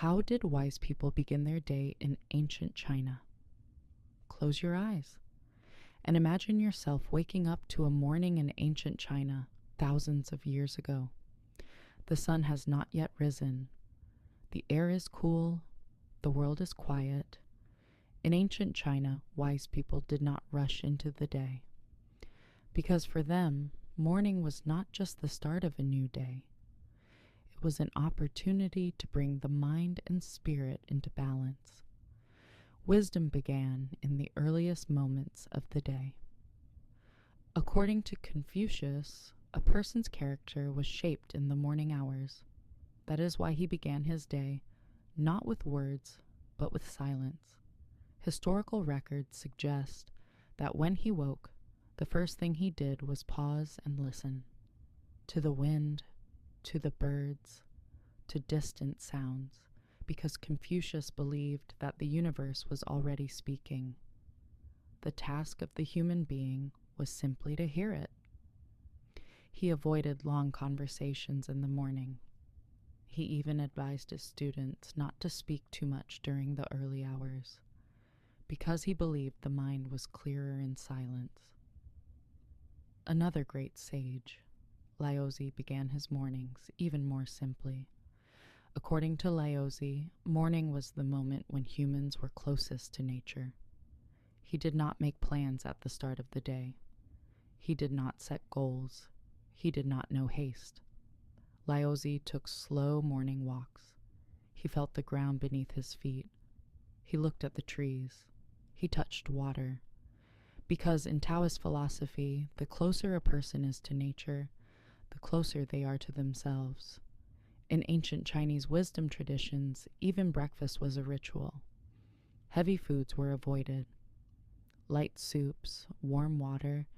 How did wise people begin their day in ancient China? Close your eyes and imagine yourself waking up to a morning in ancient China thousands of years ago. The sun has not yet risen. The air is cool. The world is quiet. In ancient China, wise people did not rush into the day, because for them, morning was not just the start of a new day. It was an opportunity to bring the mind and spirit into balance. Wisdom began in the earliest moments of the day. According to Confucius, a person's character was shaped in the morning hours. That is why he began his day not with words, but with silence. Historical records suggest that when he woke, the first thing he did was pause and listen to the wind, to the birds, to distant sounds, because Confucius believed that the universe was already speaking. The task of the human being was simply to hear it. He avoided long conversations in the morning. He even advised his students not to speak too much during the early hours, because he believed the mind was clearer in silence. Another great sage, Laozi, began his mornings even more simply. According to Laozi, morning was the moment when humans were closest to nature. He did not make plans at the start of the day. He did not set goals. He did not know haste. Laozi took slow morning walks. He felt the ground beneath his feet. He looked at the trees. He touched water. Because in Taoist philosophy, the closer a person is to nature, the closer they are to themselves. In ancient Chinese wisdom traditions, even breakfast was a ritual. Heavy foods were avoided. Light soups, warm water,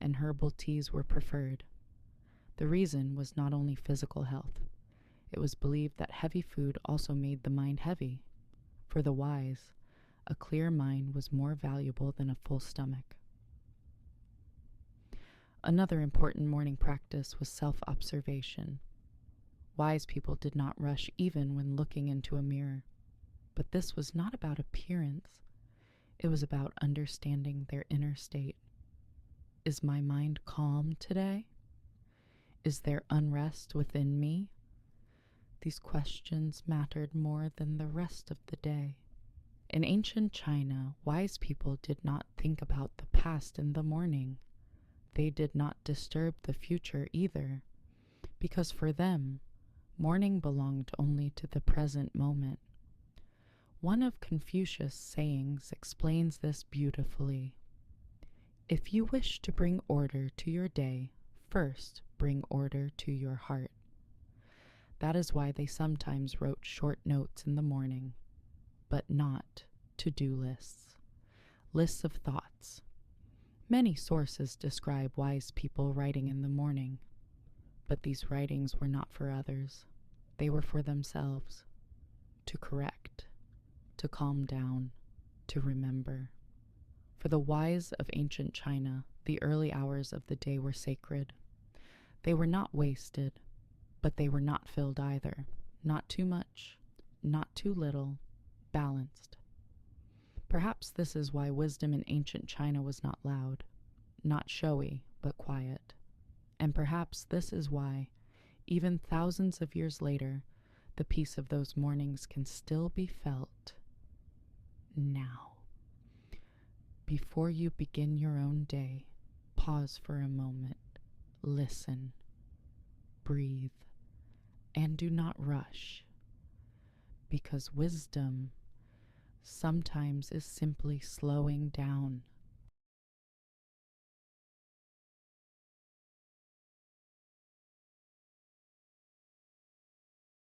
and herbal teas were preferred. The reason was not only physical health. It was believed that heavy food also made the mind heavy. For the wise, a clear mind was more valuable than a full stomach. Another important morning practice was self-observation. Wise people did not rush even when looking into a mirror. But this was not about appearance. It was about understanding their inner state. Is my mind calm today? Is there unrest within me? These questions mattered more than the rest of the day. In ancient China, wise people did not think about the past in the morning. They did not disturb the future either, because for them, morning belonged only to the present moment. One of Confucius' sayings explains this beautifully. If you wish to bring order to your day, first bring order to your heart. That is why they sometimes wrote short notes in the morning, but not to-do lists, lists of thoughts. Many sources describe wise people writing in the morning, but these writings were not for others. They were for themselves, to correct, to calm down, to remember. For the wise of ancient China, the early hours of the day were sacred. They were not wasted, but they were not filled either. Not too much, not too little, balanced. Perhaps this is why wisdom in ancient China was not loud, not showy, but quiet. And perhaps this is why, even thousands of years later, the peace of those mornings can still be felt now. Before you begin your own day, pause for a moment, listen, breathe, and do not rush, because wisdom sometimes is simply slowing down